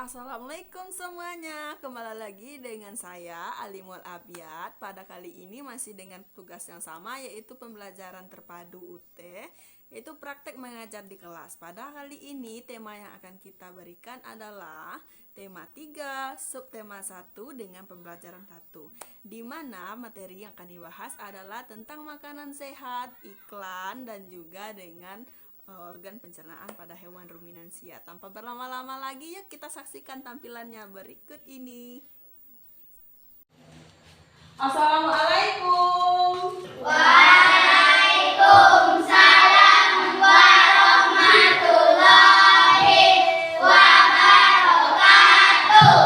Assalamualaikum semuanya, kembali lagi dengan saya Alimul Abiyat. Pada kali ini masih dengan tugas yang sama, yaitu pembelajaran terpadu UT, yaitu praktek mengajar di kelas. Pada kali ini tema yang akan kita berikan adalah tema 3, subtema 1 dengan pembelajaran 1, di mana materi yang akan dibahas adalah tentang makanan sehat, iklan, dan juga dengan organ pencernaan pada hewan ruminansia. Tanpa berlama-lama lagi, yuk kita saksikan tampilannya berikut ini. Assalamualaikum. Waalaikumsalam warahmatullahi wabarakatuh.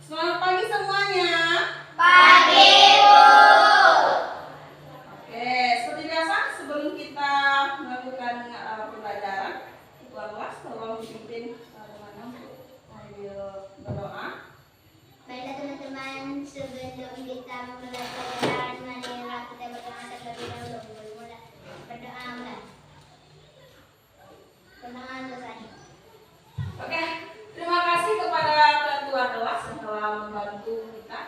Selamat pagi semuanya. Pagi, Bu. Oke, seperti biasa sebelum kita melakukan pembelajaran, Ketua kelas tolong dipimpin teman-teman untuk sambil berdoa. Baiklah teman-teman, sebelum kita memulai pelajaran, marilah kita berdoa terlebih dahulu. Berdoa mulai. Berdoa selesai. Oke, terima kasih kepada ketua kelas yang telah membantu kita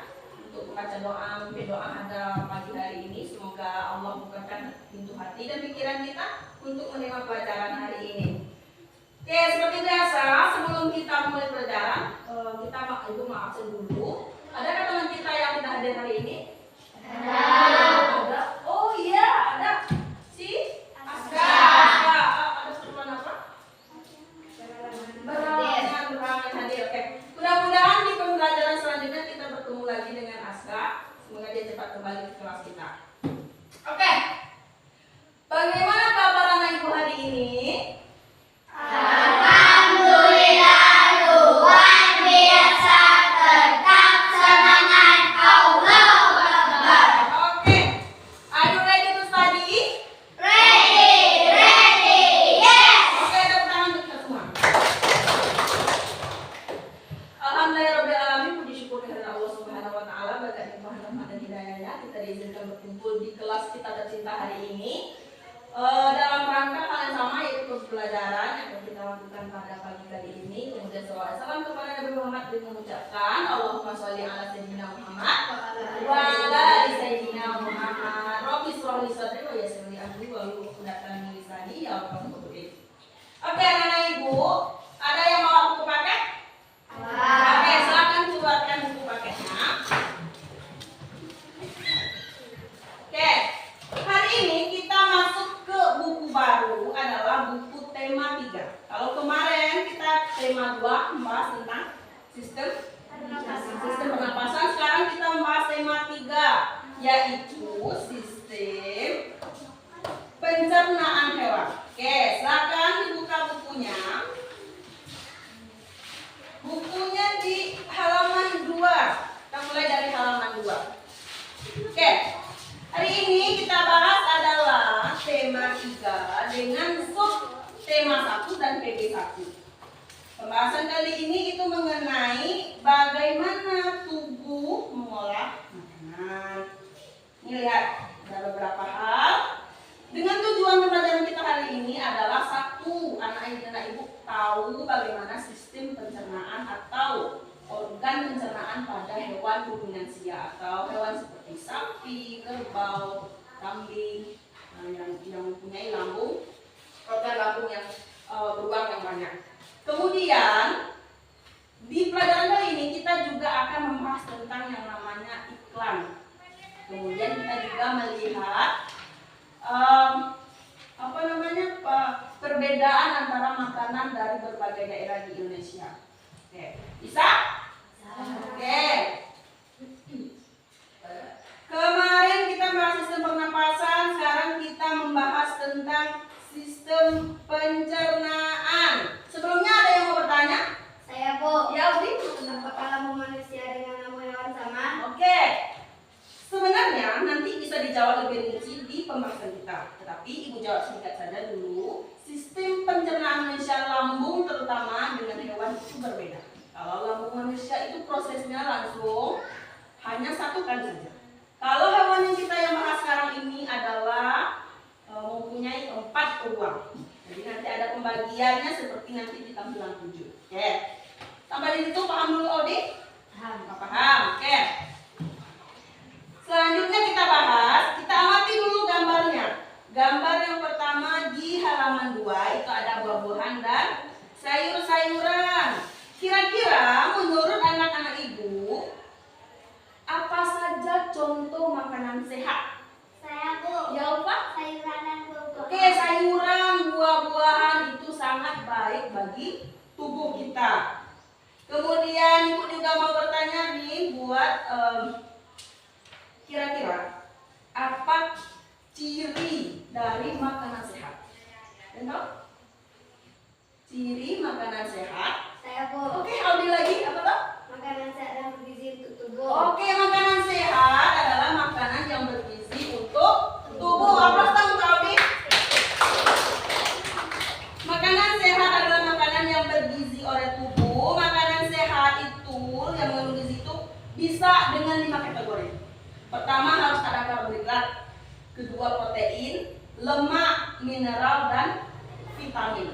untuk membaca doa, memimpin doa pada pagi hari ini. Semoga Allah bukakan pintu hati dan pikiran kita untuk menerima pelajaran hari ini. Oke, seperti biasa sebelum kita mulai pelajaran, kita ibu mau absen dulu. Adakah teman kita yang tidak hadir hari ini? Ada. Oh iya, ada. Si Aska. Ada keperluan apa? Berhalangan hadir. Oke. Mudah-mudahan di pembelajaran selanjutnya kita bertemu lagi dengan Aska. Semoga dia cepat kembali ke kelas kita. Oke. Bagaimana kabar anak ibu hari ini? Alhamdulillah, luar biasa, tetap semangat, Allahu Akbar. Oke. Are you ready to study? Ready, yes. Oke, tepuk tangan untuk kita semua. Alhamdulillahirobbilalamin, puji syukur kehadirat Allah Subhanahu wa taala, berkat limpahan rahmat dan hidayahnya kita diizinkan berkumpul di kelas kita tercinta hari ini. Dalam rangka hal yang sama, yaitu pembelajaran yang akan kita lakukan pada pagi kali ini. Kemudian salawat salam kepada Nabi Muhammad dengan mengucapkan Allahumma sholli ala sayyidina Muhammad wa ala ali sayyidina Muhammad. Rabbi shrah li sadri wa yassir li amri wahlul 'uqdatam min lisani yafqahu qawli. Oke, anak ibu, ada yang mau buku paket? Oke, silakan keluarkan buku paketnya. Oke, hari ini kita masuk ke buku baru, adalah buku tema 3. Kalau kemarin kita tema 2 membahas tentang sistem pernapasan, sekarang kita membahas tema 3, yaitu sistem pencernaan hewan. Oke, silakan dibuka bukunya. Bukunya di halaman 2. Kita mulai dari halaman 2. Oke. Hari ini kita bahas adalah tema 3 dengan sub tema 1 dan PP1. Pembahasan kali ini itu mengenai bagaimana tubuh mengolah makanan. Ini lihat, ada beberapa hal. Dengan tujuan pembelajaran kita hari ini adalah satu, anak ibu tahu bagaimana sistem pencernaan atau organ pencernaan pada hewan ruminansia atau hewan seperti sapi, kerbau, kambing yang mempunyai lambung, organ lambung yang beruang yang banyak. Kemudian di pelajaran kali ini kita juga akan membahas tentang yang namanya iklan. Kemudian kita juga melihat perbedaan antara makanan dari berbagai daerah di Indonesia. Oke, bisa? Oke. Kemarin kita membahas sistem pernapasan, sekarang kita membahas tentang sistem pencernaan. Sebelumnya ada yang mau bertanya? Saya, Bu. Ya, Udi. Apakah lambung manusia dengan lambung hewan sama? Oke. Sebenarnya nanti bisa dijawab lebih rinci di pembahasan kita. Tetapi Ibu jawab singkat saja dulu. Sistem pencernaan manusia lambung terutama dengan hewan itu berbeda. Kalau lambung manusia itu prosesnya langsung hanya satu kali saja. Kalau hewan yang kita yang bahas sekarang ini adalah mempunyai 4 ruang. Jadi nanti ada pembagiannya seperti nanti di tampilan 7. Oke. Sampai di situ paham dulu Odi? Paham. Oke. Selanjutnya kita bahas, kita amati dulu gambarnya. Gambar yang pertama di halaman 2 itu ada buah-buahan dan sayur-sayuran. Kira-kira menurut anak-anak ibu, apa saja contoh makanan sehat? Saya Bu. Ya Pak? Sayuran dan buah-buahan. Oke, sayuran, buah-buahan itu sangat baik bagi tubuh kita. Kemudian ibu juga mau bertanya nih buat kira-kira apa ciri dari makanan sehat? Tahu? Ciri makanan sehat. Saya Bu. Oke, Audi lagi apa tuh? Makanan sehat dan bergizi untuk tubuh. Oke, makanan sehat adalah makanan yang bergizi untuk tubuh. Apa tahu Audi? Makanan sehat adalah makanan yang bergizi oleh tubuh. Makanan sehat itu yang mengandung gizi itu bisa dengan 5 kategori. Pertama harus ada karbohidrat, kedua protein, lemak, mineral dan vitamin.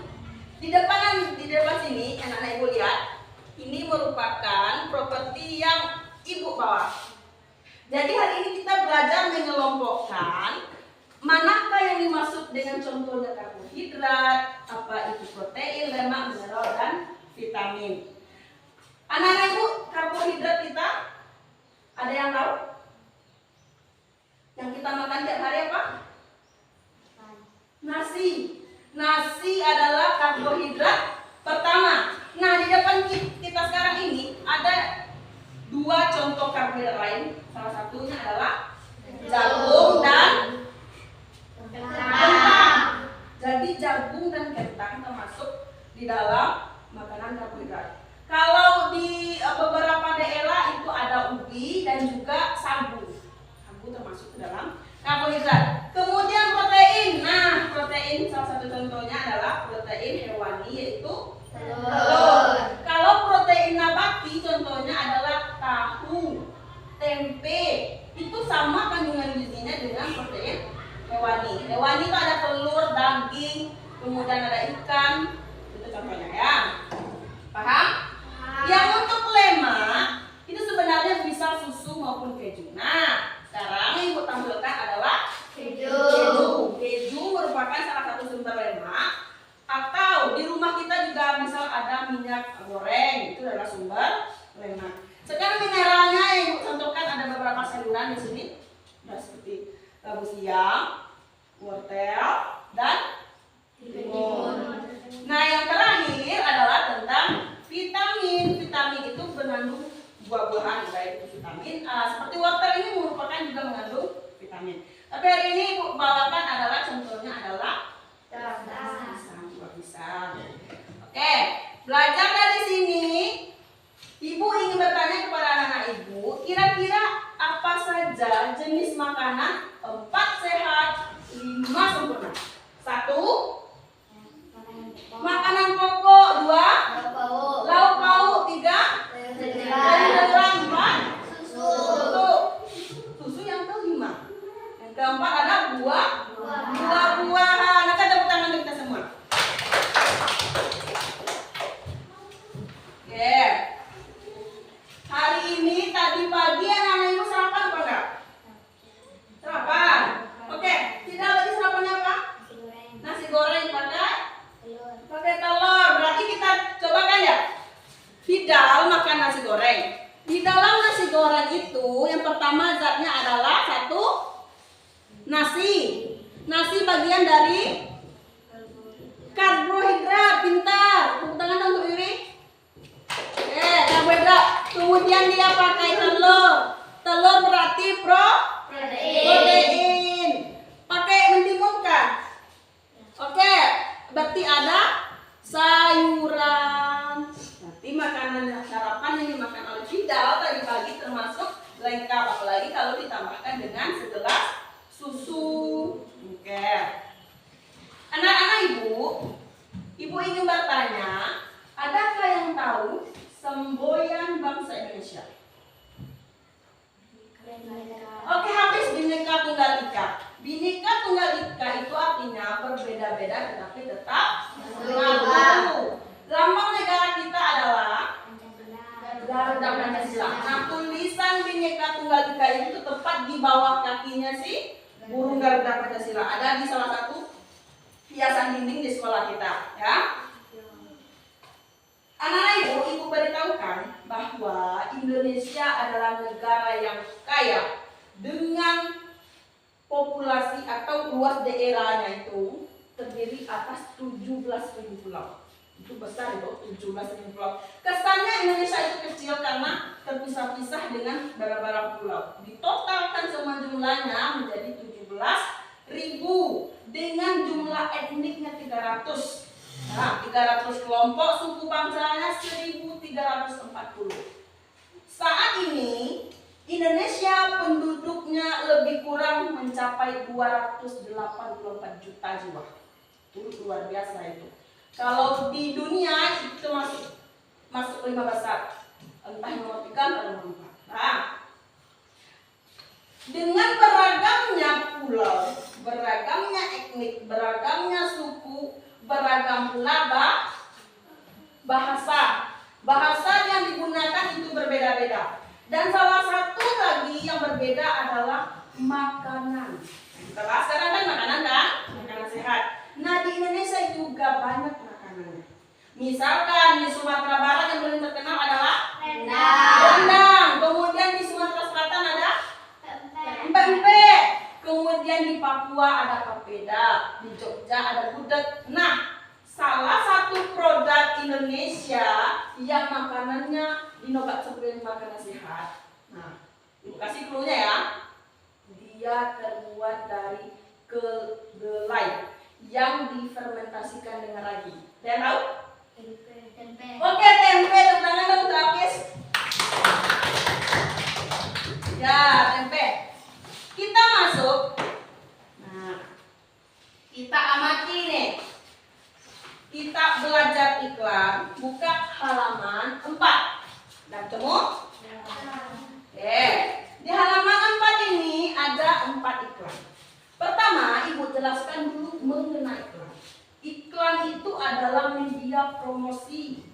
Di depan sini anak-anak ibu lihat, ini merupakan properti yang ibu bawa. Jadi hari ini kita belajar mengelompokkan manakah yang dimaksud dengan contohnya karbohidrat, apa itu protein, lemak, mineral dan vitamin. Anak-anak ibu, karbohidrat kita ada yang tahu? Yang kita makan tiap hari apa? Nasi. Nasi adalah karbohidrat pertama. Nah, di depan kita sekarang ini ada 2 contoh karbohidrat lain. Salah satunya adalah jagung dan kentang. Jadi jagung dan kentang termasuk di dalam makanan karbohidrat. Kalau di beberapa daerah itu ada ubi dan juga sagu. Sagu termasuk ke dalam karbohidrat. Kemudian protein. Nah, protein salah satu contohnya adalah protein hewani yaitu telur. Kalau protein nabati contohnya adalah tahu, tempe. Itu sama kandungan gizinya dengan protein hewani. Hewani itu ada telur, daging, kemudian ada ikan. Itu contohnya ya. Paham? Yang untuk lemak itu sebenarnya bisa susu maupun keju. Nah, sekarang yang ibu tampilkan adalah keju. Keju merupakan salah satu sumber lemak. Atau di rumah kita juga misal ada minyak goreng, itu adalah sumber lemak. Sekarang mineralnya yang ibu contohkan ada beberapa sayuran di sini, seperti labu siam, wortel, dan timun. Nah, yang terakhir adalah tentang vitamin. Vitamin itu mengandung buah-buahan, baik itu vitamin A. Seperti wortel ini merupakan juga mengandung vitamin. Tapi hari ini ibu bawakan adalah contohnya adalah pisang. Oke, belajar dari sini. Ibu ingin bertanya kepada anak-anak ibu, kira-kira apa saja jenis makanan 4 sehat, 5 sempurna? 1. Makanan pokok. 2. Lauk pauk. 3. Sayuran. 4. Susu yang ke-5. Yang keempat ada buah-buahan. Nah, tepuk tangan kita semua. Oke. Hari ini tadi pagi anak-anak ibu sarapan apa enggak? Sarapan. Oke. Tidak lagi sarapannya apa? Nasi goreng pakai telur. Berarti kita cobakan ya. Fidal makan nasi goreng. Di dalam nasi goreng itu yang pertama zatnya adalah 1 nasi. Nasi bagian dari karbohidrat. Pintar. Tepuk tangan untuk Wiwi. Karbohidrat. Kemudian dia pakai telur. Telur berarti protein. Pakai mentimun kan? Oke, berarti ada sayuran. Berarti makanan sarapan yang dimakan oleh Fidal tadi pagi termasuk lengkap, apalagi kalau ditambahkan dengan segelas susu. Oke. Anak-anak ibu ingin bertanya, adakah yang tahu semboyan bangsa Indonesia? Oke, habis Bhinneka Tunggal Ika. Bhinneka Tunggal Ika itu artinya berbeda-beda tetapi tetap Satu. satu. Lambang negara kita adalah Garuda Pancasila. Nah, tulisan Bhinneka Tunggal Ika itu tepat di bawah kakinya si burung Garuda Pancasila. Ada di salah satu hiasan dinding di sekolah kita, ya. Anak-anak ibu beritahukan bahwa Indonesia adalah negara yang kaya dengan populasi atau luas daerahnya itu terdiri atas 17.000 pulau. Itu besar itu, 17.000 pulau. Kesannya Indonesia itu kecil karena terpisah-pisah dengan bara-bara pulau. Ditotalkan semua jumlahnya menjadi 17.000 dengan jumlah etniknya 300. Nah, 300 kelompok, suku bangsanya 1.340. Saat ini Indonesia penduduknya lebih kurang mencapai 284 juta jiwa. Itu luar biasa itu. Kalau di dunia itu masuk 5 besar. Entah nomor 3 atau nomor 4. Nah, dengan beragamnya pulau, beragamnya etnik, beragamnya suku, beragam pula bahasa yang digunakan itu berbeda-beda. Dan salah satu lagi yang berbeda adalah makanan. Kita bahas sekarang kan makanan sehat. Nah, di Indonesia juga banyak makanannya. Misalkan di Sumatera Barat yang paling terkenal adalah rendang. Kemudian di Sumatera Selatan ada pempek. Kemudian di Papua ada papeda, di Jogja ada gudeg. Nah, salah satu produk Indonesia yang makanannya dinobat sebagai makanan sehat. Nah, ibu kasih clue-nya ya. Dia terbuat dari kedelai yang difermentasikan dengan ragi. Ada yang tahu? Tempe. Oke, tempe. Tepuk tangan dong untuk Apis. Ya, tempe. Kita masuk. Nah, kita amati nih. Kita belajar iklan. Buka halaman 4. Udah ketemu? Oke. Di halaman 4 ini ada 4 iklan. Pertama, ibu jelaskan dulu mengenai iklan. Iklan itu adalah media promosi.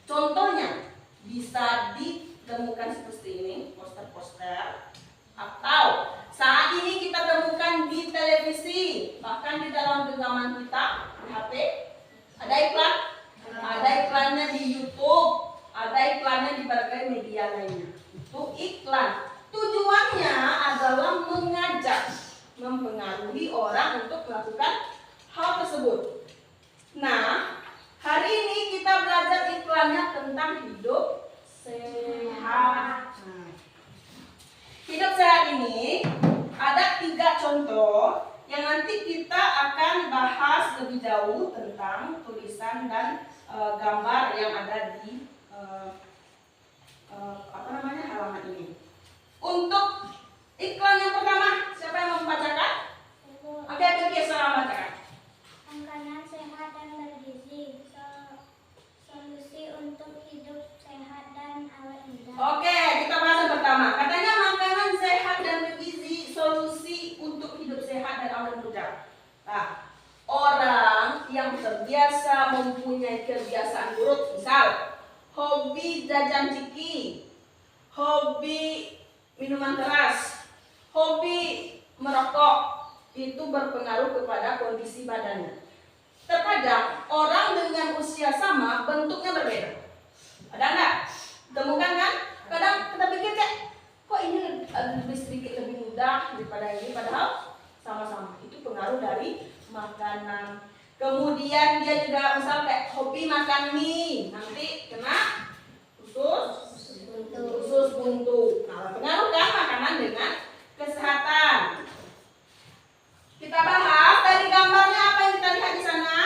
Contohnya bisa ditemukan seperti ini, poster-poster, atau saat ini kita temukan di televisi, bahkan di dalam genggaman kita di HP ada iklan, ada iklannya di YouTube, ada iklannya di berbagai media lainnya. Itu iklan. Tujuannya adalah mengajak, mempengaruhi orang untuk melakukan hal tersebut. Nah, hari ini kita belajar iklannya tentang hidup sehat. Hidup sehat ini ada 3 contoh yang nanti kita akan bahas lebih jauh tentang tulisan dan gambar yang ada di halaman ini. Untuk iklan yang pertama, siapa yang mau membacakan? Oke, saya bacakan. Makanan sehat dan bergizi. Solusi untuk hidup sehat dan awet muda. Oke, kita bahas yang pertama. Katanya makanan sehat dan bergizi, solusi untuk hidup sehat dan awet muda. Nah, orang yang terbiasa mempunyai kebiasaan buruk, misal hobi jajan ciki, hobi minuman keras, hobi merokok, itu berpengaruh kepada kondisi badannya. Terkadang orang dengan usia sama bentuknya berbeda. Ada nggak? Temukan kan? Kadang kita pikir kayak, kok ini lebih sedikit lebih mudah daripada ini, padahal sama-sama. Itu pengaruh dari makanan. Kemudian dia juga misal kayak hobi makan mie, nanti kena usus buntu. Nah, pengaruh kan makanan dengan kesehatan. Kita bahas dari gambarnya apa yang kita lihat di sana?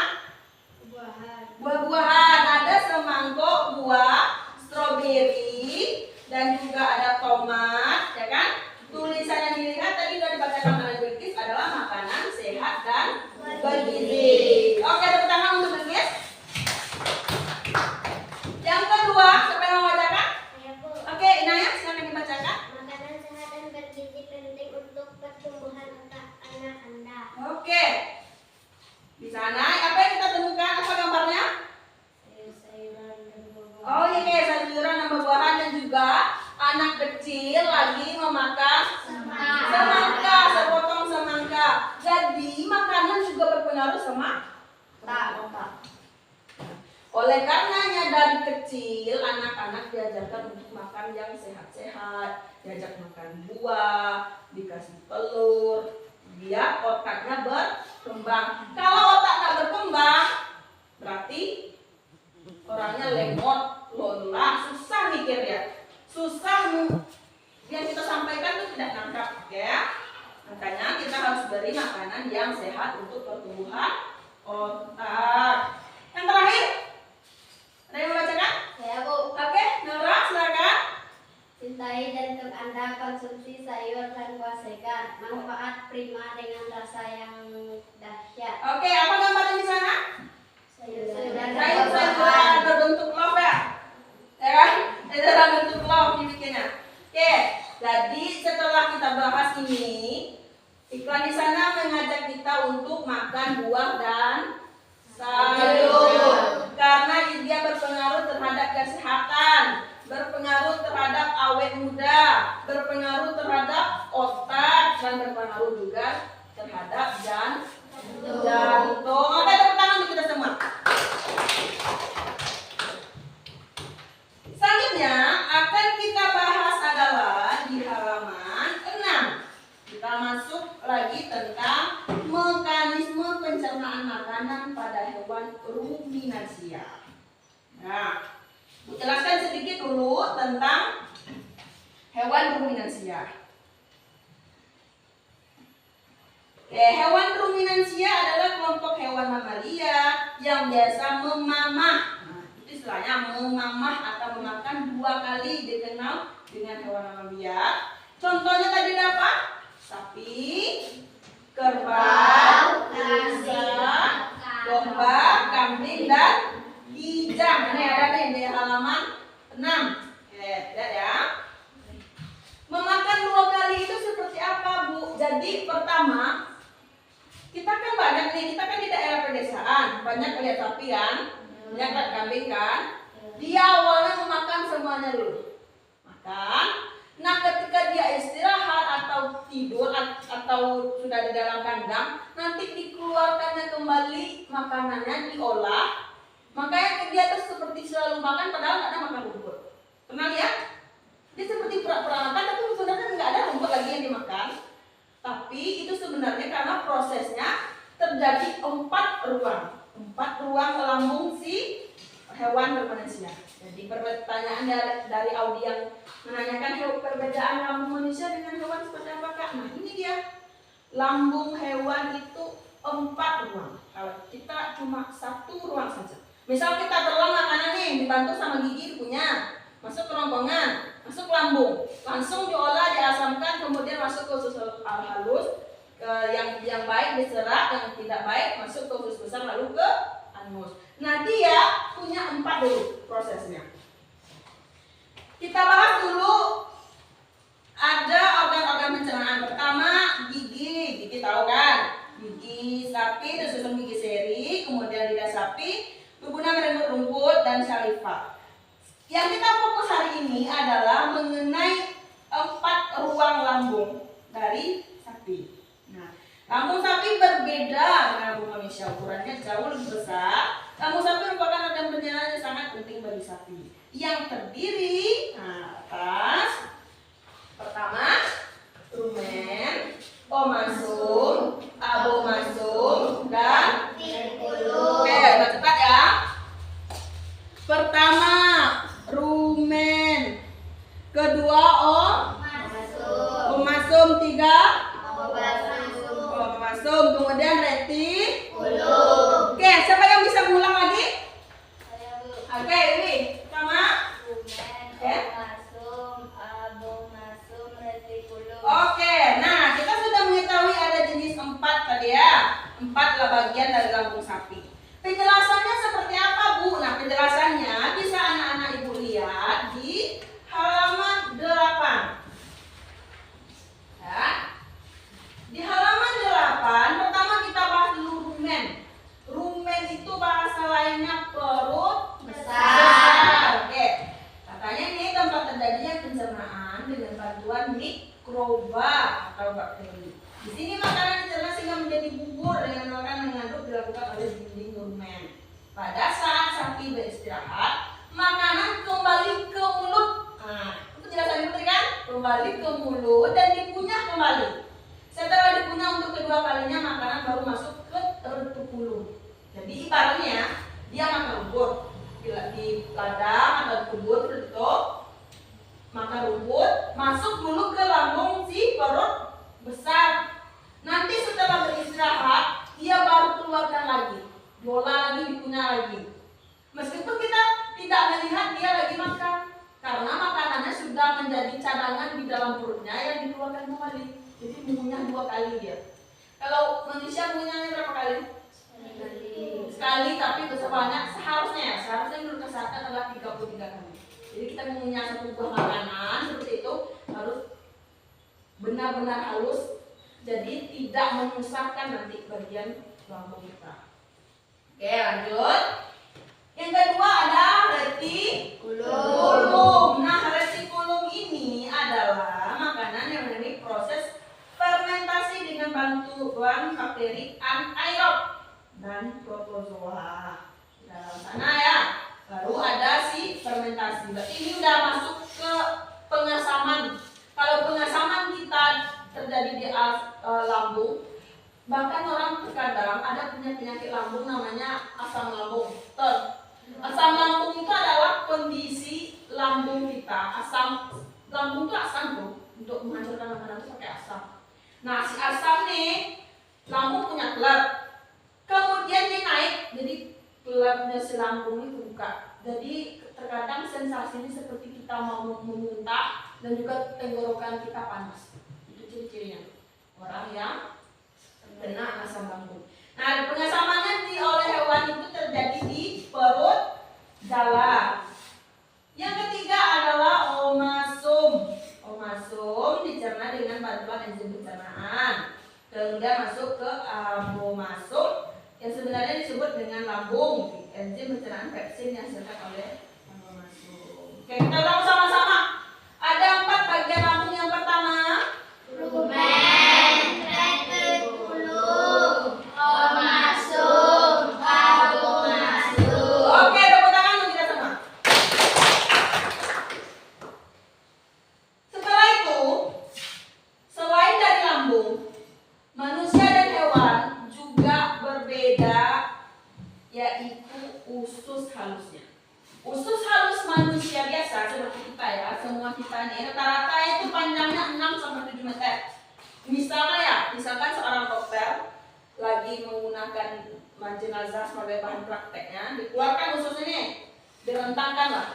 Buah-buahan. Ada semangkuk buah, stroberi, dan juga ada tomat, ya kan? Tulisan yang dilihat tadi sudah dibacakan oleh Bilqis adalah makanan sehat dan bergizi. Oke, tepuk tangan untuk Bilqis. Yang kedua, siapa yang mau bacakan? Oke, Inaya, silakan dibacakan. Makanan sehat dan bergizi penting untuk pertumbuhan otak Oleh karenanya dari kecil anak-anak diajarkan untuk makan yang sehat-sehat, diajak makan buah, dikasih telur, biar otaknya berkembang. Kalau otaknya berkembang, berarti orangnya lemot, lelah, susah mikirnya, susah yang kita sampaikan itu tidak nangkap, ya. Makanya kita harus beri makanan yang sehat untuk pertumbuhan otak. Yang terakhir, ada yang membacakan? Saya Bu. Oke, Nora silakan. Cintai dan Anda konsumsi sayur dan buah segar. Manfaat prima dengan rasa yang dahsyat. Oke, apa gambarnya di sana? Sayur-sayuran Sayur-sayuran berbentuk love ya? Ya kan? Itu dalam bentuk love dibikinnya. Oke, jadi setelah kita bahas ini, iklan di sana mengajak kita untuk makan buah dan sayur. Karena dia berpengaruh terhadap kesehatan, berpengaruh terhadap awet muda, berpengaruh terhadap otak, dan berpengaruh juga terhadap jantung. Oke, tepuk tangan untuk kita semua. Selanjutnya akan kita bahas adalah di halaman 6. Kita masuk lagi tentang mekanisme pencernaan makanan pada hewan ruminansia. Nah, jelaskan sedikit dulu tentang hewan ruminansia. Hewan ruminansia adalah kelompok hewan mamalia yang biasa memamah. Nah, itu istilahnya memamah atau memakan 2 kali, dikenal dengan hewan mamalia. Contohnya tadi apa? Sapi, kerbau, rusa, domba, kambing, dan kijang. Ini ada nih di halaman 6. Lihat ya. Memakan 2 kali itu seperti apa, Bu? Jadi pertama, kita kan banyak nih, kita kan di daerah pedesaan, banyak lihat sapi kan, banyak lihat kambing kan. Dia awalnya memakan semuanya dulu, makan. Nah, ketika dia istirahat atau tidur atau sudah di dalam kandang, nanti dikeluarkannya kembali makanannya, diolah. Makanya dia tuh seperti selalu makan padahal nggak ada makan rumput. Pernah lihat? Dia seperti pura-pura makan tapi sebenarnya nggak ada rumput lagi yang dimakan. Tapi itu sebenarnya karena prosesnya terjadi 4 ruang. 4 ruang lambung si hewan ruminansia. Jadi pertanyaan dari Audi yang menanyakan perbedaan lambung manusia dengan hewan seperti apa, Kak? Nah, ini dia. Lambung hewan itu 4 ruang. Kalau kita cuma 1 ruang saja. Misal kita telan makanan nih, dibantu sama gigi punya, masuk ke ronggongan, masuk ke lambung, langsung diolah, diasamkan, kemudian masuk ke usus halus, yang baik diserap, yang tidak baik masuk ke usus besar lalu ke anus. Nah, dia punya 4 dulu prosesnya. Kita bahas dulu. Ada organ-organ pencernaan. Pertama, gigi tahu kan? Gigi sapi, tersusun gigi seri, kemudian lidah sapi, berguna merenggut rumput, dan saliva. Yang kita fokus hari ini adalah mengenai 4 ruang lambung dari sapi. Nah, lambung sapi berbeda dengan lambung manusia, ukurannya jauh lebih besar. Lambung sapi merupakan organ pencernaan yang sangat penting bagi sapi, yang terdiri atas pertama rumen, omasum, abomasum, dan Retikulum. oke, cepat ya. Pertama rumen, kedua omasum, 3 omasum, kemudian retikulum. Oke, siapa yang bisa mengulang lagi? Oke, ini pertama. Oke, nah kita sudah mengetahui ada jenis 4 tadi ya. 4 adalah bagian dari lambung sapi. Penjelasannya seperti apa, Bu? Nah, penjelasannya bisa anak-anak Ibu lihat di halaman 8. Ya. Di halaman 8, pertama kita bahas dulu rumen. Rumen itu bahasa lainnya perut besar. kaki beristirahat, makanan kembali ke mulut. Nah, itu penjelasan itu tadi kan? Kembali ke mulut dan dikunyah kembali. Setelah dikunyah untuk kedua kalinya, makanan baru masuk ke tertukulung. Jadi ibaratnya dia makan rumput di ladang atau di kebun tertutup, makan rumput, masuk dulu ke lambung si perut besar. Nanti setelah beristirahat, dia baru keluarkan lagi, diolah lagi, dikunyah lagi. Meskipun kita tidak melihat dia lagi makan, karena makanannya sudah menjadi cadangan di dalam perutnya yang dikeluarkan kembali. Jadi mengunyah 2 kali dia. Kalau manusia mengunyahnya berapa kali? Sekali, tapi sebanyak seharusnya menurut kesehatan adalah 33 kali. Jadi kita mengunyah satu buah makanan seperti itu harus benar-benar halus, jadi tidak menyusahkan nanti bagian lambung kita. Oke, lanjut. Yang kedua ada retikulum. Nah, retikulum ini adalah makanan yang melalui proses fermentasi dengan bantuan bakteri anaerob dan protozoa. Di dalam sana ya. Baru ada si fermentasi. Berarti ini udah masuk ke pengasaman. Kalau pengasaman kita terjadi di lambung, bahkan orang terkadang ada punya penyakit lambung namanya asam lambung. Asam lambung itu adalah kondisi lambung kita. Lambung itu asam tuh, untuk menghancurkan makanan itu pakai asam. Nah, si asam nih, lambung punya klep. Kemudian dia naik, jadi klepnya si lambung ini terbuka. Jadi terkadang sensasi ini seperti kita mau memuntah dan juga tenggorokan kita panas. Itu ciri-cirinya orang yang kena asam lambung. Nah, pengasamannya oleh hewan itu terjadi di perut dalam. Yang ketiga adalah omasum. Omasum dicerna dengan bantuan enzim pencernaan. Kemudian masuk ke abomasum yang sebenarnya disebut dengan lambung. Enzim pencernaan pepsin yang dihasilkan oleh abomasum. Oke, kita ulang sama-sama. Ada 4 bagian lambung. Yang pertama, rumen, retikulum, omasum, abomasum. oke, tepuk tangan untuk kita semua. Setelah itu, selain dari lambung, manusia dan hewan juga berbeda, yaitu usus halusnya. Usus halus manusia biasa seperti kita ya, semua kita nih rata-rata itu panjangnya 6-7 meter. Misalkan seorang dokter lagi menggunakan jenazah sebagai bahan prakteknya, dikeluarkan usus ini, direntangkan lah.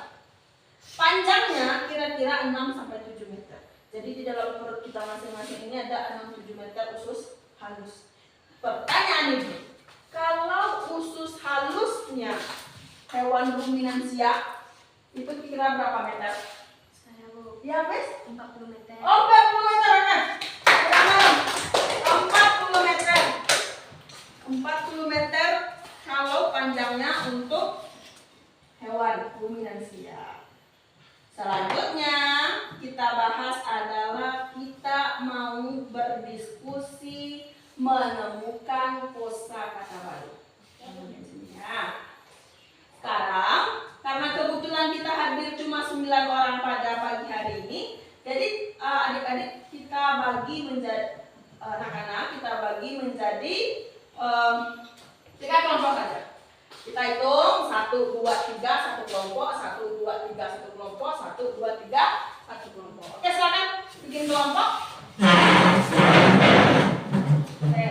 Panjangnya kira-kira 6-7 meter. Jadi di dalam perut kita masing-masing ini ada 6-7 meter usus halus. Pertanyaan ini, kalau usus halusnya hewan ruminansia itu kira berapa meter? Ya, wes? 40 meter. Oh, 40 meter kan? 40 meter. 40 meter kalau panjangnya untuk hewan ruminansia. Selanjutnya kita bahas adalah kita mau berdiskusi menemukan kosakata baru. Ya. Sekarang karena kebetulan kita hadir cuma 9 orang pada pagi hari ini, jadi adik-adik kita bagi menjadi anak-anak kita bagi menjadi 3 kelompok saja. Kita hitung 1, 2, 3 1 kelompok, 1, 2, 3 1 kelompok, 1, 2, 3 1 kelompok. Oke, silakan bikin kelompok. Oke.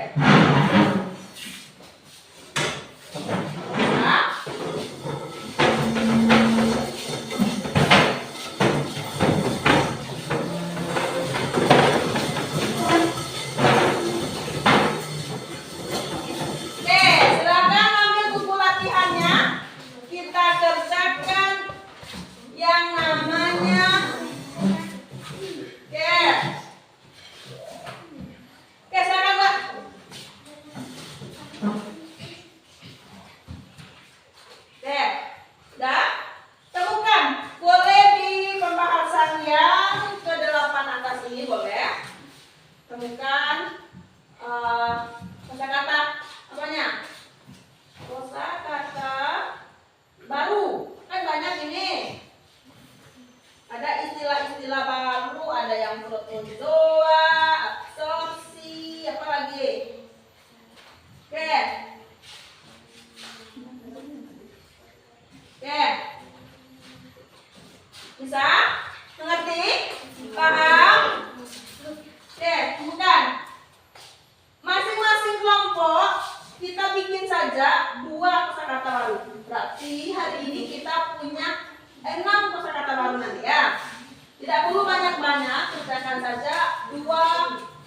Bisa? Mengerti? Paham? Oke, bukan. Masing-masing kelompok kita bikin saja 2 kosakata baru. Berarti hari ini kita punya 6 kosakata baru nanti ya. Tidak perlu banyak-banyak, kerjakan saja 2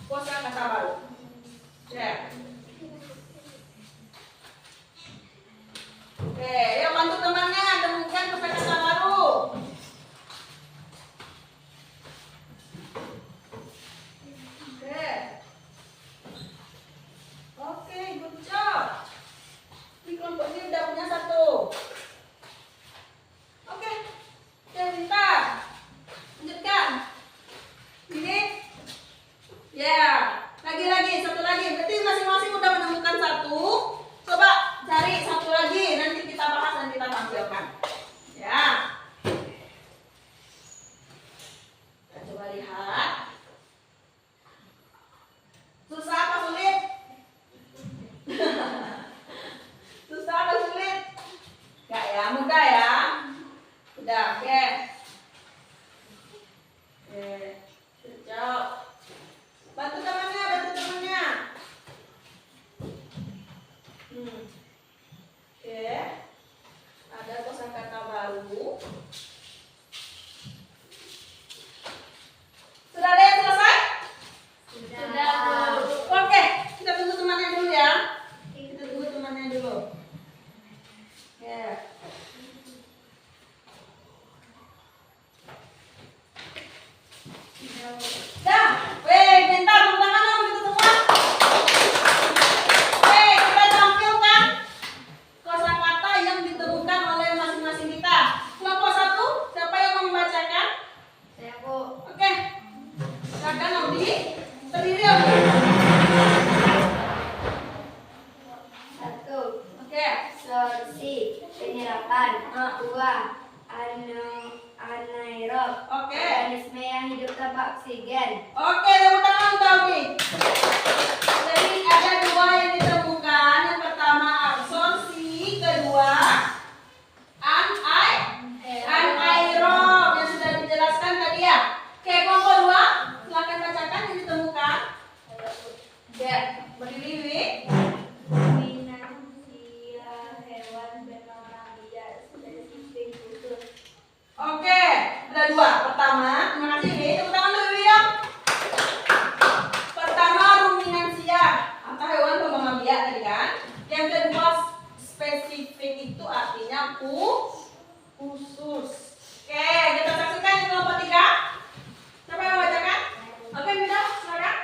kosakata baru. Oke. Oke, yuk bantu temannya temukan kosakata baru. Oke, good job. Di kelompok ini udah punya 1. Oke, pintar. Lanjutkan. Ini, ya, lagi-lagi, 1 lagi. Berarti masing-masing udah menemukan 1. Coba cari 1 lagi. Nanti kita bahas dan kita tampilkan. Ya. Kita coba lihat. Susah apa sulit? Susah apa sulit? Enggak ya, mudah ya. Udah, oke. Oke, good job. Bantu temannya, bantu temannya. Oke. Ada kosakata baru. Sudah ada yang selesai? Sudah. Oke, kita tunggu temannya dulu ya. Kita tunggu temannya dulu. Ya. Dah, weh, bentar, tepuk tangan dong kita semua. Weh, kita tampilkan kosakata yang ditemukan oleh masing-masing kita. Kelompok 1, siapa yang mau membacakan? Saya Bu. Oke, silakan Audi. Terdiri Audi. 1. Oke. Sorsi penyerapan. 2. Anaerob. Oke. Organisme yang hidup tanpa oksigen. Oke, tepuk tangan untuk Audi. Jadi ada 2 yang ditemukan. Yang pertama absorpsi, kedua anaerob yang sudah dijelaskan tadi ya. Oke, kelompok 2, silakan bacakan yang ditemukan. Ya, berdiri Wi. Dominansia hewan bernorang bias spesifik khusus. Oke, ada 2. Pertama, terima kasih Wi. Tepuk tangan dulu Wi dong. Pertama ruminansia atau hewan pengembang biak tadi kan. Yang kedua spesifik itu artinya khusus. Oke, kita saksikan yang kelompok 3. Siapa yang membacakan? Oke, Mida, silakan.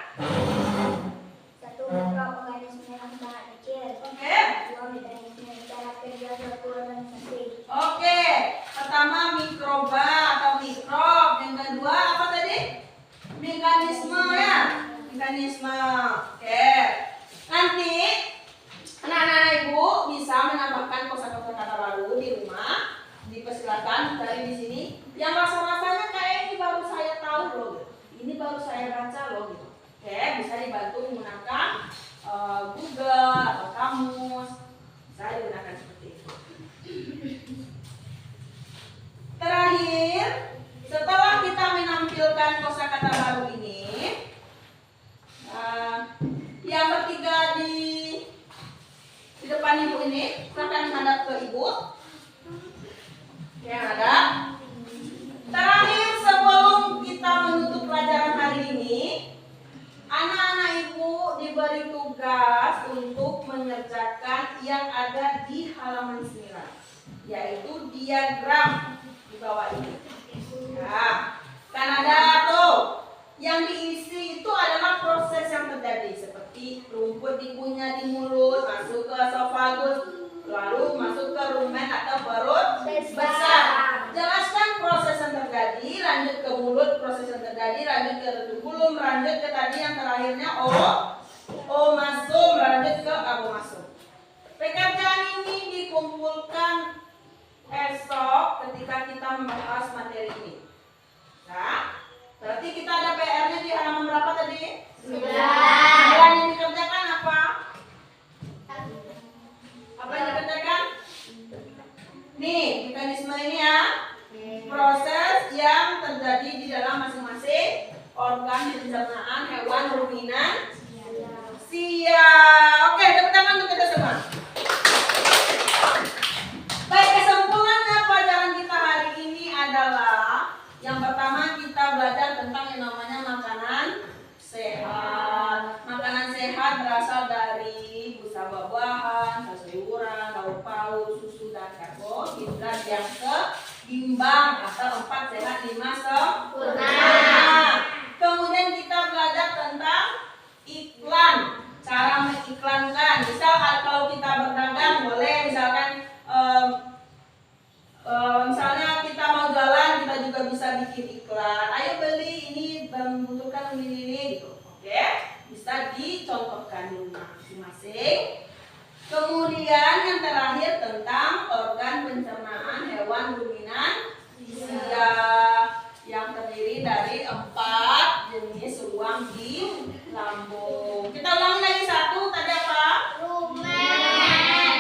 1. Mikroorganisme yang sangat kecil. Oke. 2. Mekanisme cara kerja suatu organisasi. Oke, pertama mikroba atau mikrob. Yang kedua apa tadi? Mekanisme ya. Mekanisme. Oke. Nanti anak-anak ibu bisa menambahkan kosakata baru di rumah. Dipersilakan dari di sini. Yang rasa-rasanya kayak ini baru saya tahu loh. Ini baru saya baca loh gitu. Oke, bisa dibantu menggunakan Google atau kamus. Bisa digunakan seperti itu. Terakhir, setelah kita menampilkan kosakata baru ini, yang ketiga di depan ibu ini, silakan menghadap ke ibu. Yang ada. Terakhir, sebelum kita menutup pelajaran hari ini, anak-anak ibu diberi tugas untuk mengerjakan yang ada di halaman 9, yaitu diagram di bawah ini. Ya, kan ada tuh yang diisi itu adalah proses yang terjadi seperti rumput dikunyah di mulut, masuk ke esofagus, lalu masuk ke rumen atau perut besar. Jelaskan proses yang terjadi, lanjut ke mulut, proses yang terjadi, lanjut ke retubulum, lanjut ke tadi yang terakhirnya omasum, lanjut ke abomasum. Pekerjaan ini dikumpulkan esok ketika kita membahas materi ini. Nah, berarti kita ada PR-nya di halaman berapa tadi? 9. Yang dikerjakan apa? Apa yang dikerjakan? Nih, mekanisme ini ya. Proses yang organ pencernaan hewan ruminan siap. Oke, tepuk tangan untuk kita semua. Baik, kesimpulannya pelajaran kita hari ini adalah yang pertama kita belajar tentang yang namanya makanan sehat. Makanan sehat berasal dari buah-buahan, sayuran, lauk pauk, susu dan karbohidrat yang seimbang atau 4 sehat 5 sempurna. Kemudian kita belajar tentang iklan, cara mengiklankan. Misal kalau kita berdagang boleh misalkan misalnya kita mau jualan, kita juga bisa bikin iklan. Ayo beli ini, membutuhkan ini gitu. Oke, bisa dicontohkan di rumah masing-masing. Kemudian yang terakhir tentang organ pencernaan hewan ruminan yang terdiri dari 4 jenis ruang di lambung. Kita ulangi lagi satu, tadi apa? Rumen,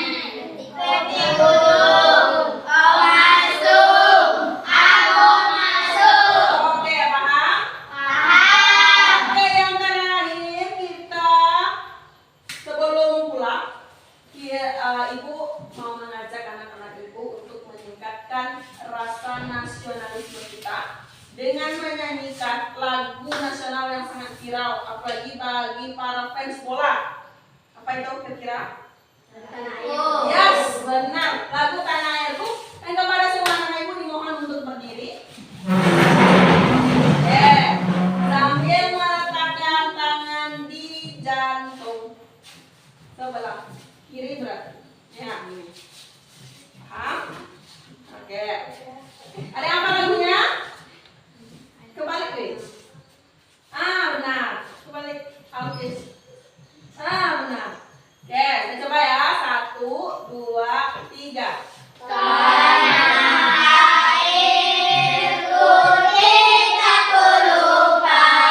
hidung, masuk, angin masuk. Oke, paham? Paham. Oke, yang terakhir kita sebelum pulang, Ibu mau mengajak anak-anak Ibu untuk meningkatkan rasa nasionalisme kita dengan menyanyikan lagu nasional yang sangat viral, apalagi bagi para fans bola. Apa itu kira-kira? Yes, benar. Lagu Tanah Airku. Dan kepada semua anak Ibu dimohon untuk berdiri. Sambil meletakkan tangan di jantung sebelah kiri berarti. Ya, ini. Paham? Oke. Ada apa lagunya? Kebalik, please. Benar. Kebalik. Alkis. Benar. Oke, kita coba ya. 1, 2, 3. Tanah airku tidak kulupakan,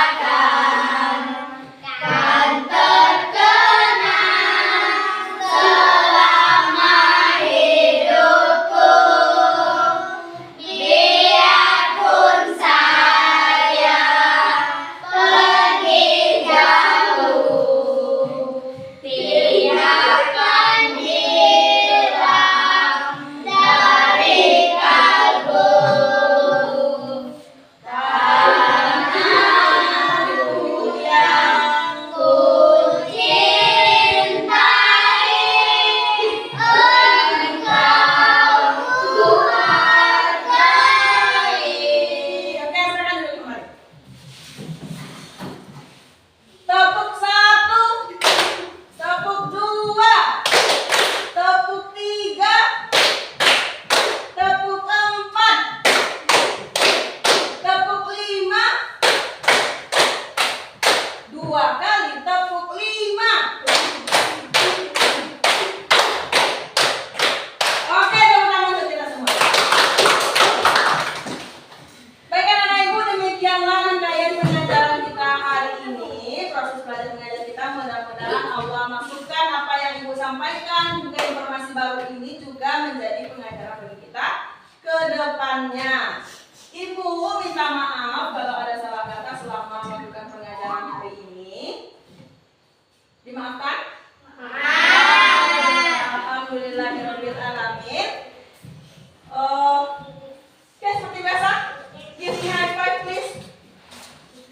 kan terkenang selama hidupku. Biarpun saya pergi jauh, tidak akan hilang dari kalbu. Tanahku yang ku cintai, engkau ku hargai. Oke, silakan duduk kembali. Tepuk 1, tepuk 2, tepuk 3, tepuk 4, tepuk 5, 2 kali tepuk 5. Oke, tepuk tangan untuk kita semua. Baik anak-anak Ibu, demikianlah rangkaian pengajaran kita hari ini. Proses belajar mengajar kita, mudah-mudahan Allah masukkan apa yang Ibu sampaikan, juga informasi baru ini juga menjadi pengajaran bagi kita ke depannya. Ibu minta maaf kalau ada salah kata selama melakukan pengajaran hari ini. Dimaafkan? Alhamdulillahirabbil alamin. Oke, seperti biasa, give me high five please.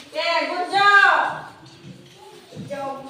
Oke, good job. Good job.